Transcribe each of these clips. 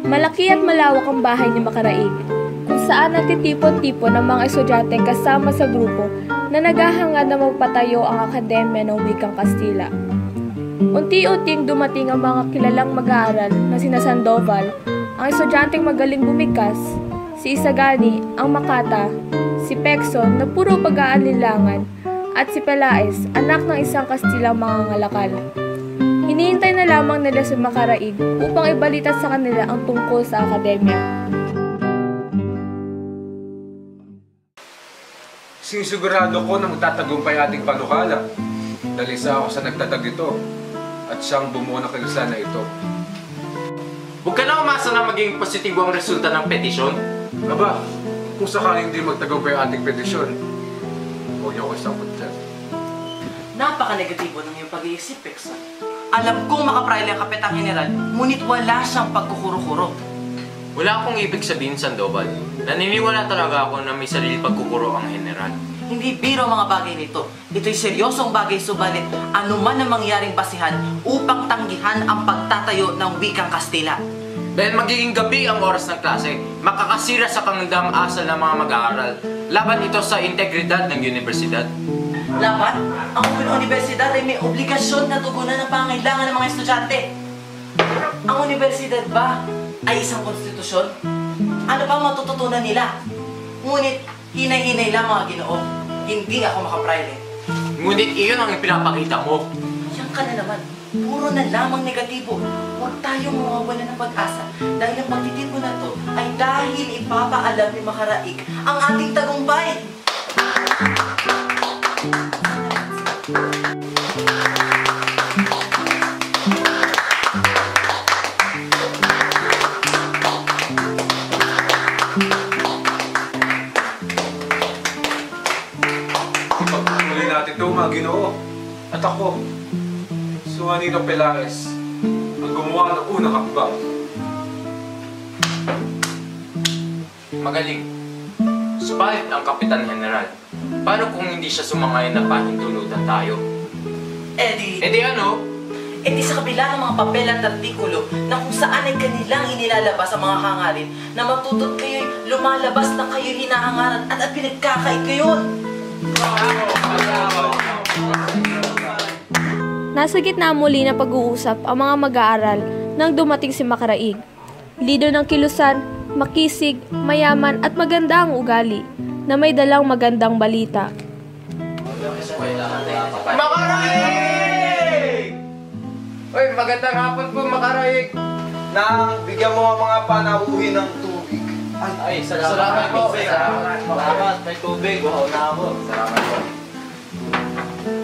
Malaki at malawak ang bahay ni Makaraig, kung saan nagtitipon-tipon ng mga estudyante kasama sa grupo na naghahangad na magpatayo ang Akademya ng Wikang Kastila. Unti-unting dumating ang mga kilalang mag-aaral na sina Sandoval, ang estudyanteng magaling bumikas, si Isagani, ang Makata, si Pekson na puro pag-aalilangan, at si Pelaez, anak ng isang Kastilang mangangalakal. Hinihintay na lamang nila si Makaraig upang ibalita sa kanila ang tungkol sa akademya. Sinisigurado ko na magtatagumpay ating panukala dahil isa ako sa nagtatag ito at siyang bumuo ng kalusan na ito. Huwag ka na umasa na maging positibo ang resulta ng petisyon. Aba, kung sakaling hindi magtagumpay ang ating petisyon, huwag niyo ako isangkot dyan. Napaka-negatibo ng iyong pag-iisip, Pekson. Alam kong makapraile ang Kapitang General, ngunit wala siyang pagkukuro-kuro. Wala akong ibig sabihin, Sandoval. Naniniwala talaga ako na may sarili pagkukuro ang General. Hindi biro mga bagay nito. Ito'y seryosong bagay, subalit anuman ang mangyaring basihan upang tanggihan ang pagtatayo ng Wikang Kastila. Dahil magiging gabi ang oras ng klase, makakasira sa pangandang asal ng mga mag-aaral. Laban ito sa integridad ng universidad. Laban, ang universidad ay may obligasyon na tugunan ang pangangailangan ng mga estudyante. Ang universidad ba ay isang konstitusyon? Ano ba matututunan nila? Ngunit, hinay-hinay lang mga Ginoo. Hindi ako makapraile. Ngunit iyon ang ipinapakita mo. Yan ka na naman. Puro na lamang negatibo. Huwag tayong mawawala ng pag-asa dahil ang pagtitipon na to ay dahil ipapaalam ni Makaraig ang ating tagumpay. Ipagpatuloy natin ito mga Ginoo. At ako, Juanito Pelaez, ang gumawa ng unang hakbang. Magaling. Subalit ang Kapitan General, paano kung hindi siya sumangay na pahintulutan tayo? Eh di ano? E di sa kabila ng mga papel at artikulo na kung saan ay kanilang inilalabas ang mga hangarin na matutot kayo'y lumalabas na kayo'y hinahangaran at pinagkakait kayo. Nasa gitna muli ng pag-uusap ang mga mag-aaral nang dumating si Makaraig. Leader ng kilusan, makisig, mayaman at maganda ang ugali na may dalang magandang balita. Makaraig! Uy, magandang hapon po, Makaraig! Nang bigyan mo ang mga panauhin ng tubig. Ay, salamat po. Salamat, may tubig. Wow na ako. Salamat po.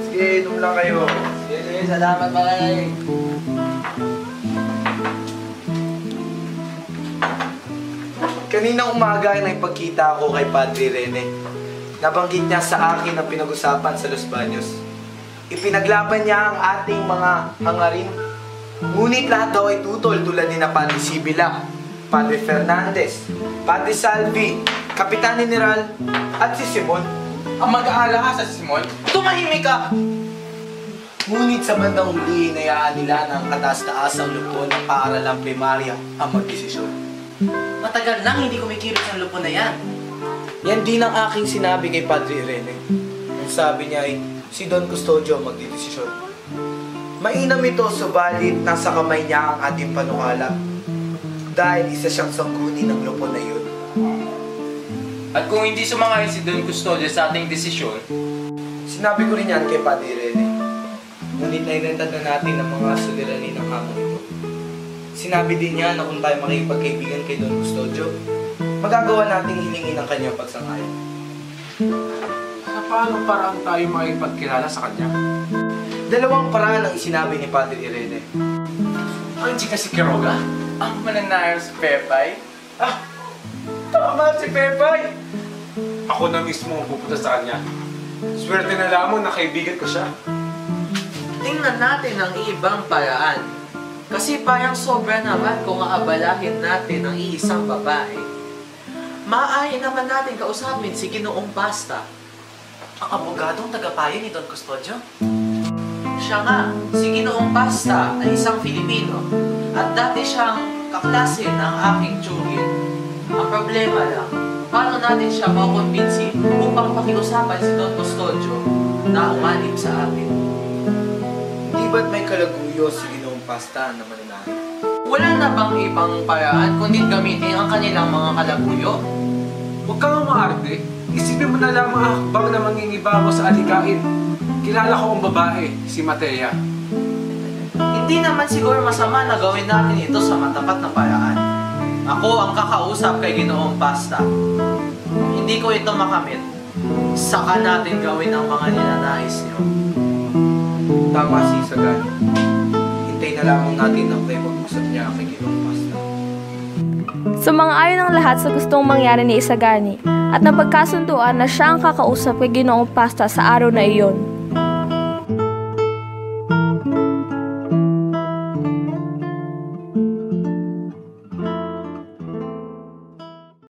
Sige, inom lang kayo. Sige, salamat Makaraig. Kaninang umaga ay pagkita ako kay Padre Rene. Nabanggit niya sa akin ang pinag-usapan sa Los Baños. Ipinaglaban niya ang ating mga hangarin. Ngunit lahat daw ay tutol tulad ni na Padre Sibila, Padre Fernandez, Padre Salvi, Kapitan General, at si Simon. Ang mag-aalala sa Simon? Tumahimik ka! Ngunit sa bandang huli, inayaan nila ng kataas-taasang lupon ng paaralang primarya ang magdesisyon. Matagal nang hindi kumikilos ang lupo na yan. Yan din ang aking sinabi kay Padre Rene. Ang sabi niya ay, si Don Custodio ang magdidesisyon. Mainam ito, subalit nasa kamay niya ang ating panukala. Dahil isa siyang sangguni ng lupo na yun. At kung hindi sumangay si Don Custodio sa ating desisyon, Sinabi ko rin yan kay Padre Rene. Ngunit nairentad na natin ang mga suliranin ng hamon ito. Sinabi din niya na kung tayo makikipagkaibigan kay Don Custodio, magagawa nating hilingin ang kanyang pagsangay. Paano parang tayo makipagkilala sa kanya? Dalawang paraan ang isinabi ni Padre Rene. ang chika si Quiroga? Ang mananayo si Pepay? Tama si Pepay! Ako na mismo ang pupunta sa kanya. Swerte na lamang na kaibigan ko siya. Tingnan natin ang ibang paraan. Kasi parang sobra naman kung aabalahin natin ang iisang babae. Maaari naman natin kausapin si Ginoong Basta. ang abogadong tagapayo ni Don Custodio? Siya nga, si Ginoong Pasta ay isang Filipino at dati siyang kaklase ng aking tiyugin. Ang problema lang, paano natin siya makukumbinsi upang pakiusapan si Don Custodio na umanib sa atin? Hindi ba't may kalaguyo si Ginoong Pasta na mananahin? Wala na bang ibang paraan kundi gamitin ang kanilang mga kalaguyo? Huwag kang umaarte. Isipin mo na lamang ang hakbang na mangingibago sa alikain. Kilala ko ang babae, si Matea. Hindi naman siguro masama na gawin natin ito sa matapat na paraan. Ako ang kakausap kay Ginoong Pasta. Hindi ko ito makamit. Saka natin gawin ang mga ninanais niyo. Tama si Sagani. Hintay na lamang natin ang tayo mag-usap niya kay Ginoong Pasta. Sumang-ayon ang lahat sa gustong mangyari ni Isagani at napagkasunduan na siya ang kakausap kay Ginoong Pasta sa araw na iyon.